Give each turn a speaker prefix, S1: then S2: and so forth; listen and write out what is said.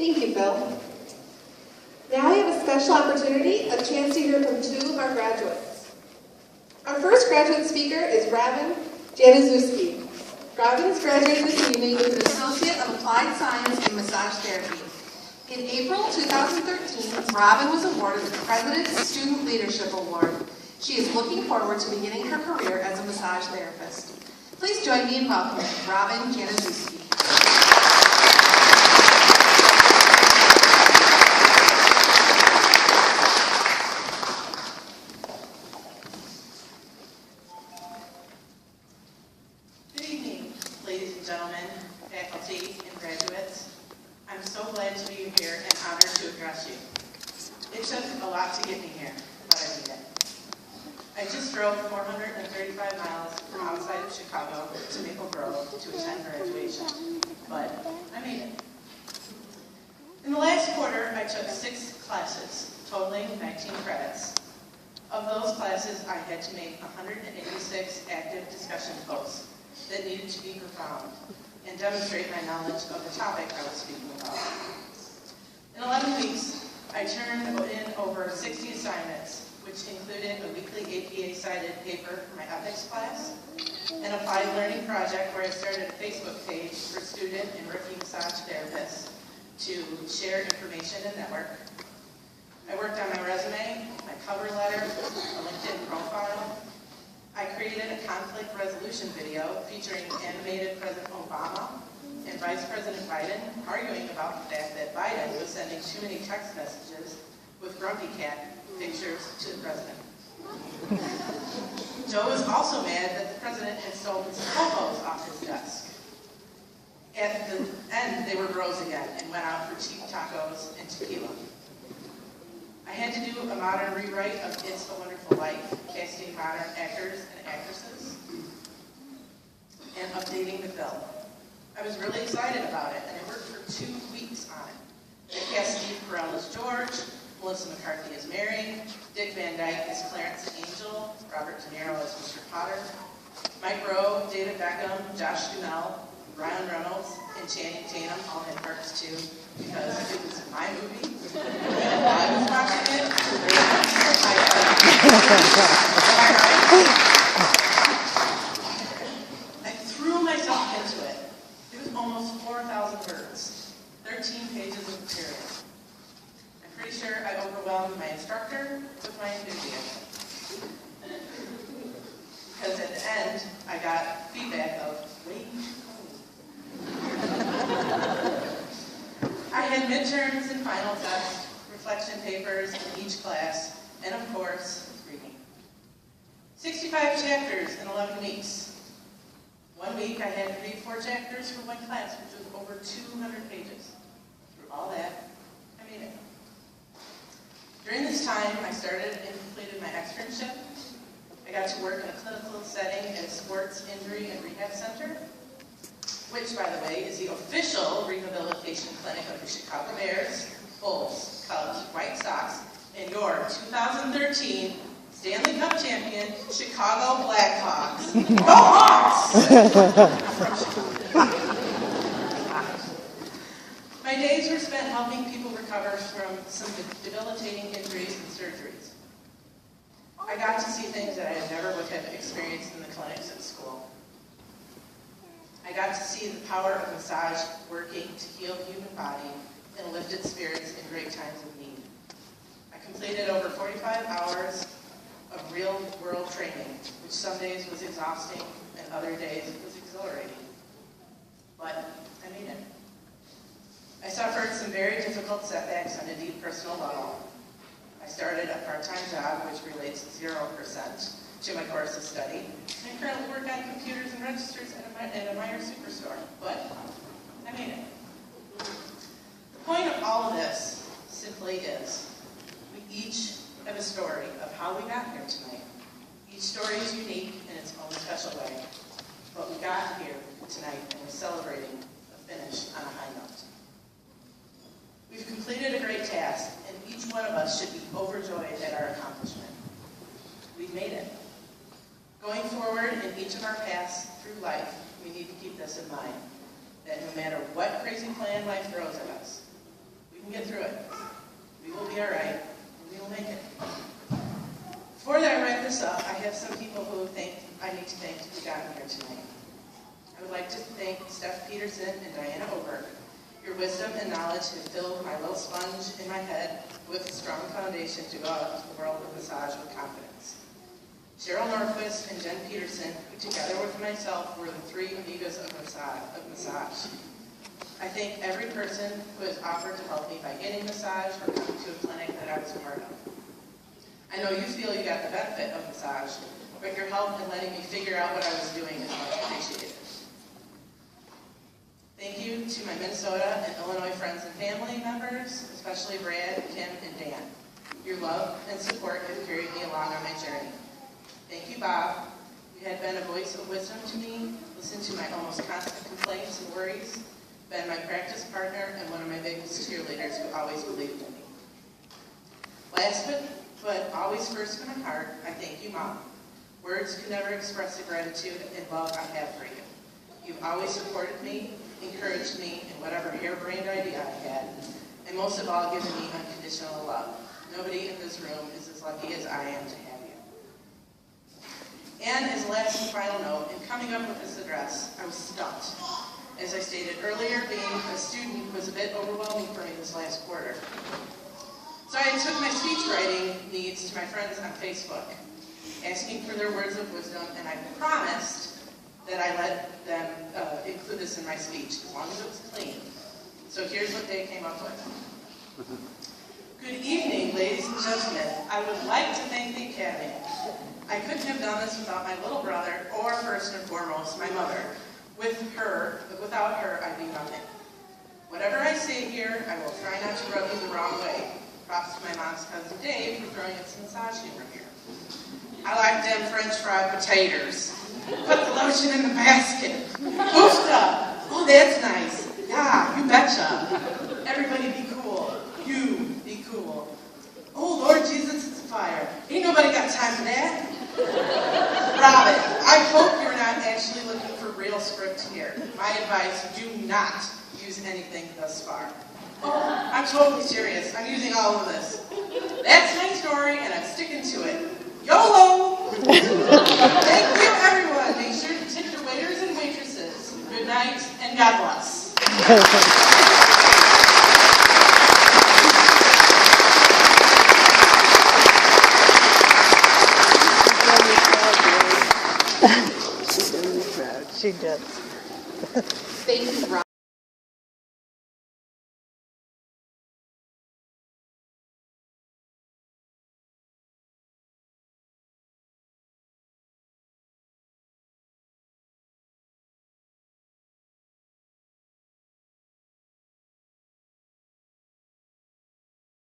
S1: Thank you, Phil. Now we have a special opportunity, a chance to hear from two of our graduates. Our first graduate speaker is Robyn Januszewski. Robyn is graduating this evening with an Associate of Applied Science in Massage Therapy. In April 2013, Robyn was awarded the President's Student Leadership Award. She is looking forward to beginning her career as a massage therapist. Please join me in welcoming Robyn Januszewski.
S2: Good evening, ladies and gentlemen, faculty, and graduates. I'm so glad to be here and honored to address you. It took a lot to get me here, but I made it. I just drove 435 miles from outside of Chicago to Maple Grove to attend graduation, but I made it. In the last quarter, I took 6 classes, totaling 19 credits. Of those classes, I had to make 186 active discussion posts that needed to be profound and demonstrate my knowledge of the topic I was speaking about. In 11 weeks, I turned in over 60 assignments, which included a weekly APA-cited paper for my ethics class, an applied learning project where I started a Facebook page for student and rookie massage therapists to share information and network. I worked on my resume, my cover letter, a LinkedIn profile. I created a conflict resolution video featuring animated President Obama and Vice President Biden arguing about the fact that Biden was sending too many text messages with grumpy cat pictures to the president. Joe was also mad that the president had stolen his popos off his desk. At the end, they were bros again and went out for cheap tacos and tequila. I had to do a modern rewrite of It's a Wonderful Life, casting modern actors and actresses, and updating the film. I was really excited about it, and I worked for 2 weeks on it. I cast Steve Carell as George, Melissa McCarthy as Mary, Dick Van Dyke as Clarence Angel, Robert De Niro as Mr. Potter, Mike Rowe, David Beckham, Josh Duhamel, Ryan Reynolds, and Channing Tatum all had parts too, because it was my movie. I was watching it. I threw myself into it. It was almost 4,000 words, 13 pages of material. I'm pretty sure I overwhelmed my instructor with my enthusiasm. Because at the end, I got feedback of, wait. I had midterms and final tests, reflection papers in each class, and of course, reading. 65 chapters in 11 weeks. 1 week I had to read 4 chapters for 1 class, which was over 200 pages. Through all that, I made it. During this time, I started and completed my externship. I got to work in a clinical setting at a sports injury and rehab center, which, by the way, is the official rehabilitation clinic of the Chicago Bears, Bulls, Cubs, White Sox, and your 2013 Stanley Cup champion, Chicago Blackhawks. Go Hawks! My days were spent helping people recover from some debilitating injuries and surgeries. I got to see things that I never would have experienced in the clinics at school. I got to see the power of massage working to heal the human body and lifted spirits in great times of need. I completed over 45 hours of real-world training, which some days was exhausting and other days was exhilarating. But I made it. I suffered some very difficult setbacks on a deep personal level. I started a part-time job which relates 0% to my course of study. I currently work on computers and registers at a minor superstore, but I made it. The point of all of this simply is we each have a story of how we got here tonight. Each story is unique in its own special way, but we got here tonight and we're celebrating a finish on a high note. We've completed a great task, and each one of us should be overjoyed at our accomplishment. We've made it. Going forward in each of our paths through life, we need to keep this in mind, that no matter what crazy plan life throws at us, We can get through it. We will be all right, and we will make it. Before I wrap this up, I have some people who I need to thank to got me here tonight. I would like to thank Steph Peterson and Diana Oberg. Your wisdom and knowledge have filled my little sponge in my head with a strong foundation to go out into the world of massage with confidence. Cheryl Norquist and Jen Peterson, who together with myself were the three amigas of massage. I thank every person who has offered to help me by getting massage or coming to a clinic that I was a part of. I know you feel you got the benefit of massage, but your help in letting me figure out what I was doing is much appreciated. Thank you to my Minnesota and Illinois friends and family members, especially Brad, Kim, and Dan. Your love and support have carried me along on my journey. Thank you, Bob. You had been a voice of wisdom to me, listened to my almost constant complaints and worries, been my practice partner, and one of my biggest cheerleaders who always believed in me. Last but always first in my heart, I thank you, Mom. Words can never express the gratitude and love I have for you. You've always supported me, encouraged me in whatever harebrained idea I had, and most of all, given me unconditional love. Nobody in this room is as lucky as I am to have you. And as a last and final note, in coming up with this address, I was stumped. As I stated earlier, being a student was a bit overwhelming for me this last quarter. So I took my speech writing needs to my friends on Facebook, asking for their words of wisdom, and I promised that I let them include this in my speech, as long as it was clean. So here's what they came up with. Good evening, ladies and gentlemen. I would like to thank the Academy. I couldn't have done this without my little brother, or first and foremost, my mother. Without her, I'd be nothing. Whatever I say here, I will try not to rub you the wrong way. Props to my mom's cousin Dave for throwing in some massage humor here. I like them French fried potatoes. Put the lotion in the basket. Oosta! Oh, that's nice. Yeah, you betcha. Everybody be cool. You be cool. Oh, Lord Jesus, it's a fire. Ain't nobody got time for that. Robyn, I hope you're not actually looking for real script here. My advice, do not use anything thus far. Oh, I'm totally serious. I'm using all of this. That's my story, and I'm sticking to it. YOLO! Thank you, everyone. Make sure to tip your waiters and waitresses. Good night, and God bless.
S3: She did.
S1: Thank you, Robyn.